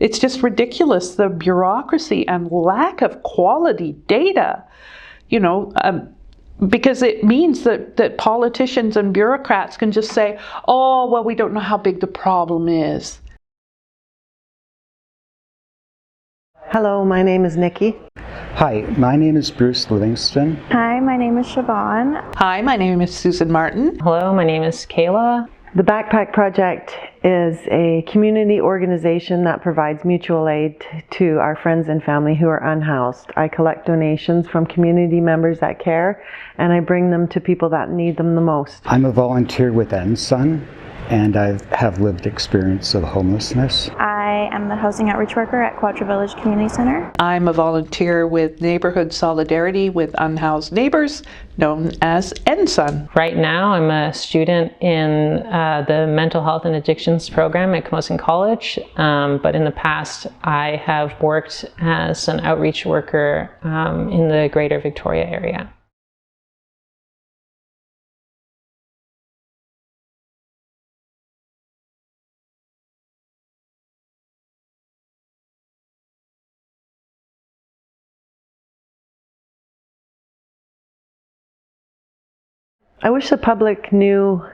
It's just ridiculous, the bureaucracy and lack of quality data, because it means that politicians and bureaucrats can just say, oh, well, we don't know how big the problem is. Hello, my name is Nikki. Hi, my name is Bruce Livingston. Hi, my name is Siobhan. Hi, my name is Susan Martin. Hello, my name is Kayla. The Backpack Project is a community organization that provides mutual aid to our friends and family who are unhoused. I collect donations from community members that care, and I bring them to people that need them the most. I'm a volunteer with NSUN, and I have lived experience of homelessness. I am the housing outreach worker at Quadra Village Community Center. I'm a volunteer with Neighborhood Solidarity with Unhoused Neighbors, known as NSUN. Right now, I'm a student in the Mental Health and Addictions program at Camosun College, but in the past, I have worked as an outreach worker in the Greater Victoria area. I wish the public knew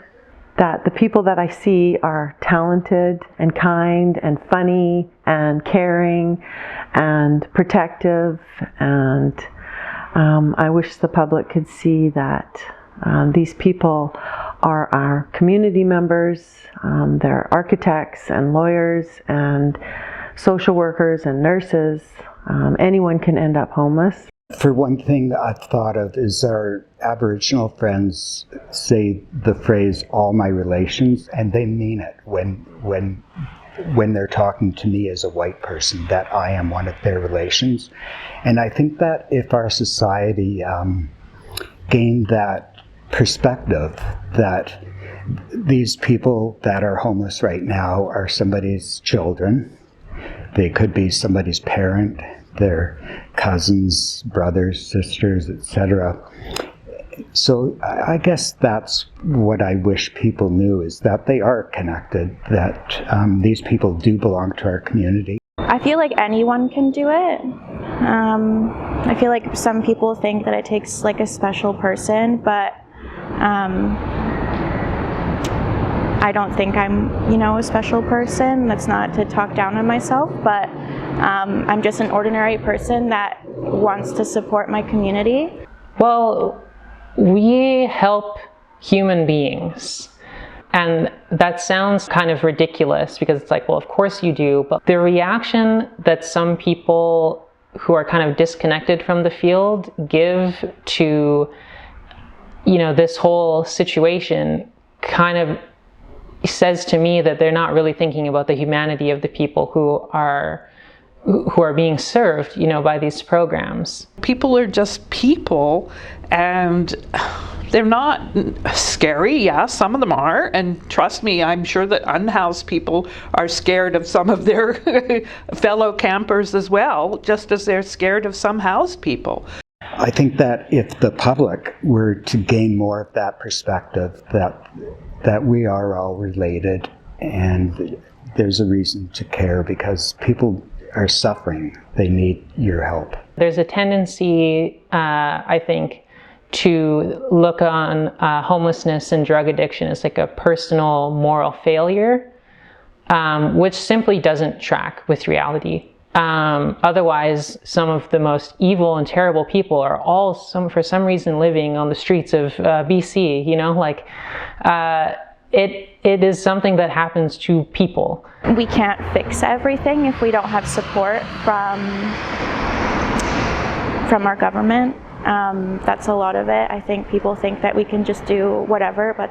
that the people that I see are talented and kind and funny and caring and protective, and I wish the public could see that these people are our community members. They're architects and lawyers and social workers and nurses. Anyone can end up homeless. For one thing I've thought of is our Aboriginal friends say the phrase, all my relations, and they mean it when they're talking to me as a white person, that I am one of their relations. And I think that if our society gained that perspective, that these people that are homeless right now are somebody's children, they could be somebody's parent, their cousins, brothers, sisters, etc. So I guess that's what I wish people knew, is that they are connected, that these people do belong to our community. I feel like anyone can do it. I feel like some people think that it takes like a special person, but I don't think I'm, a special person. That's not to talk down on myself, but I'm just an ordinary person that wants to support my community. Well, we help human beings. And that sounds kind of ridiculous because it's like, well, of course you do. But the reaction that some people who are kind of disconnected from the field give to, this whole situation kind of says to me that they're not really thinking about the humanity of the people who are being served, by these programs. People are just people, and they're not scary. Yeah, some of them are, and trust me, I'm sure that unhoused people are scared of some of their fellow campers as well, just as they're scared of some housed people. I think that if the public were to gain more of that perspective, that we are all related, and there's a reason to care because people are suffering. They need your help. There's a tendency, I think, to look on homelessness and drug addiction as like a personal moral failure, which simply doesn't track with reality. Otherwise, some of the most evil and terrible people are all for some reason living on the streets of BC, it is something that happens to people. We can't fix everything if we don't have support from our government. That's a lot of it. I think people think that we can just do whatever, but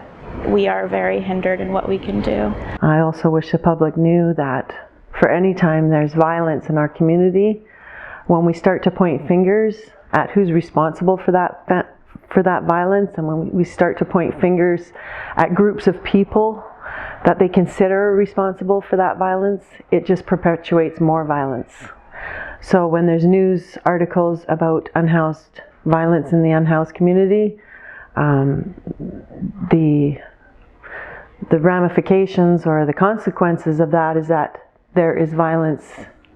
we are very hindered in what we can do. I also wish the public knew that for any time there's violence in our community, when we start to point fingers at who's responsible for that violence, and when we start to point fingers at groups of people that they consider responsible for that violence, it just perpetuates more violence. So when there's news articles about unhoused violence in the unhoused community, the ramifications or the consequences of that is that there is violence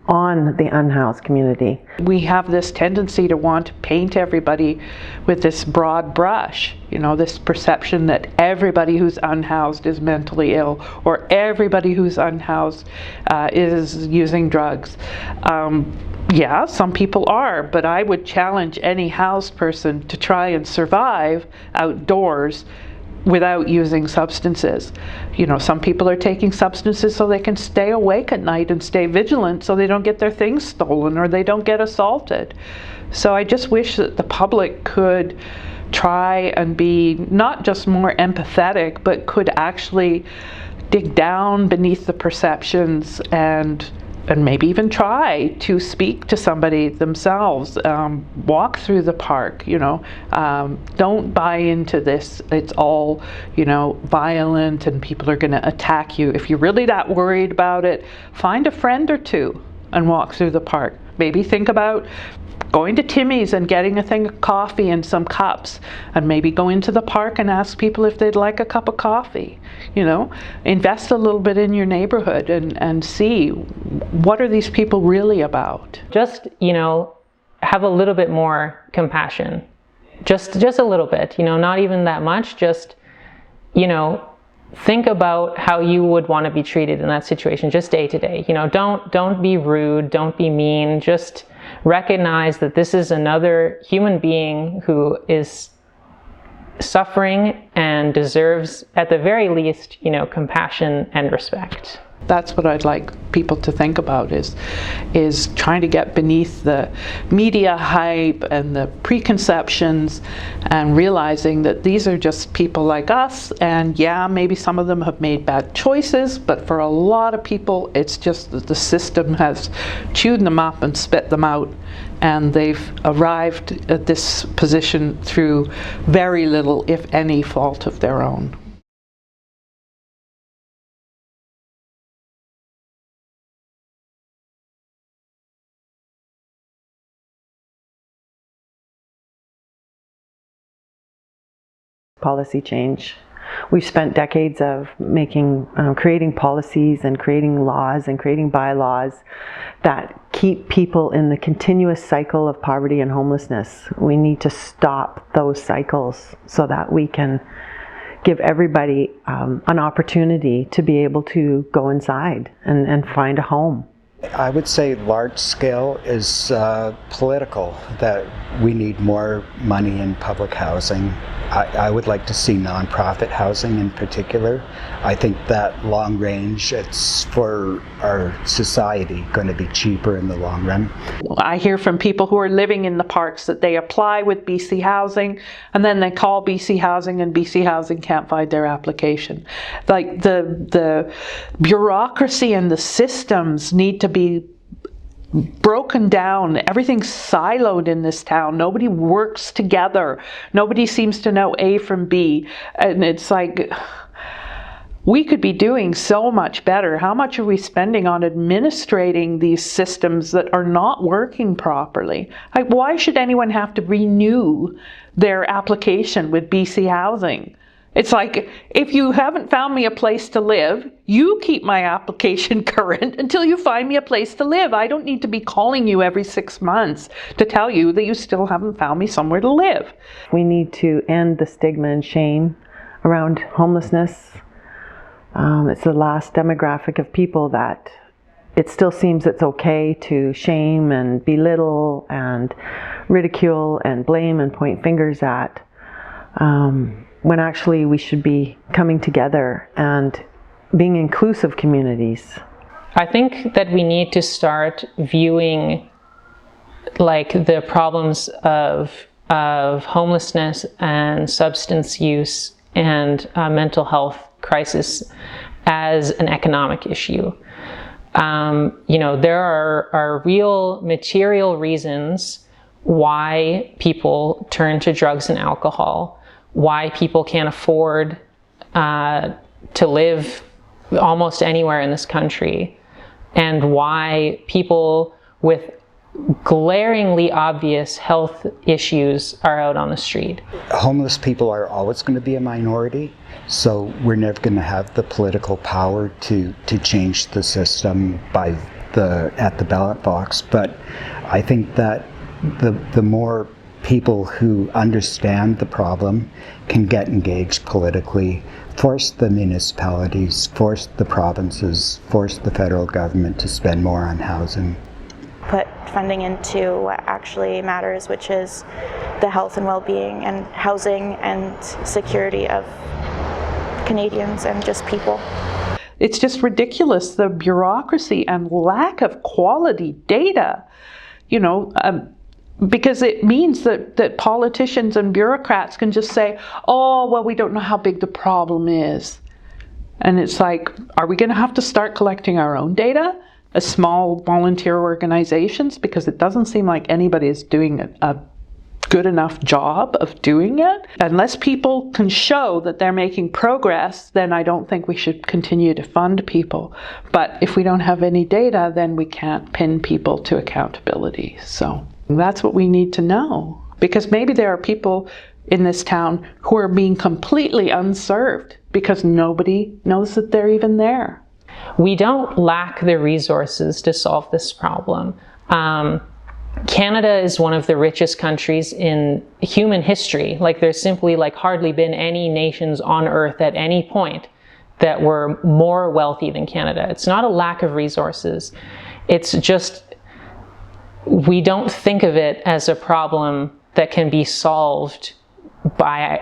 on the unhoused community. We have this tendency to want to paint everybody with this broad brush, this perception that everybody who's unhoused is mentally ill, or everybody who's unhoused is using drugs. Yeah, some people are, but I would challenge any housed person to try and survive outdoors without using substances. Some people are taking substances so they can stay awake at night and stay vigilant so they don't get their things stolen or they don't get assaulted. So I just wish that the public could try and be not just more empathetic, but could actually dig down beneath the perceptions and maybe even try to speak to somebody themselves, walk through the park, don't buy into this, it's all, violent and people are gonna attack you. If you're really that worried about it, find a friend or two and walk through the park. Maybe think about going to Timmy's and getting a thing of coffee and some cups, and maybe go into the park and ask people if they'd like a cup of coffee. Invest a little bit in your neighborhood and see what are these people really about. Just, have a little bit more compassion. Just a little bit, not even that much. Just, think about how you would want to be treated in that situation, just day to day. Don't be rude, don't be mean, just recognize that this is another human being who is suffering and deserves, at the very least, compassion and respect. That's what I'd like people to think about is trying to get beneath the media hype and the preconceptions and realizing that these are just people like us, and yeah, maybe some of them have made bad choices, but for a lot of people it's just that the system has chewed them up and spit them out, and they've arrived at this position through very little, if any, fault of their own. Policy change. We've spent decades of creating policies and creating laws and creating bylaws that keep people in the continuous cycle of poverty and homelessness. We need to stop those cycles so that we can give everybody an opportunity to be able to go inside and find a home. I would say large scale is political, that we need more money in public housing. I would like to see nonprofit housing in particular. I think that long range, it's for our society going to be cheaper in the long run. I hear from people who are living in the parks that they apply with BC Housing and then they call BC Housing and BC Housing can't find their application. Like the bureaucracy and the systems need to be broken down. Everything's siloed in this town. Nobody works together. Nobody seems to know A from B. And it's like, we could be doing so much better. How much are we spending on administrating these systems that are not working properly? Like, why should anyone have to renew their application with BC Housing? It's like, if you haven't found me a place to live, you keep my application current until you find me a place to live. I don't need to be calling you every 6 months to tell you that you still haven't found me somewhere to live. We need to end the stigma and shame around homelessness. It's the last demographic of people that it still seems it's okay to shame and belittle and ridicule and blame and point fingers at. When actually we should be coming together and being inclusive communities. I think that we need to start viewing like the problems of homelessness and substance use and mental health crisis as an economic issue. There are real material reasons why people turn to drugs and alcohol, why people can't afford to live almost anywhere in this country, and why people with glaringly obvious health issues are out on the street. Homeless people are always going to be a minority, so we're never going to have the political power to change the system at the ballot box. But I think that the more people who understand the problem can get engaged politically, force the municipalities, force the provinces, force the federal government to spend more on housing. Put funding into what actually matters, which is the health and well-being and housing and security of Canadians and just people. It's just ridiculous, the bureaucracy and lack of quality data, because it means that politicians and bureaucrats can just say, oh, well, we don't know how big the problem is. And it's like, are we going to have to start collecting our own data as small volunteer organizations? Because it doesn't seem like anybody is doing a good enough job of doing it. Unless people can show that they're making progress, then I don't think we should continue to fund people. But if we don't have any data, then we can't pin people to accountability. So that's what we need to know. Because maybe there are people in this town who are being completely unserved because nobody knows that they're even there. We don't lack the resources to solve this problem. Canada is one of the richest countries in human history. Like, there's simply hardly been any nations on earth at any point that were more wealthy than Canada. It's not a lack of resources. It's just we don't think of it as a problem that can be solved by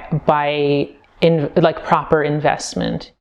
proper investment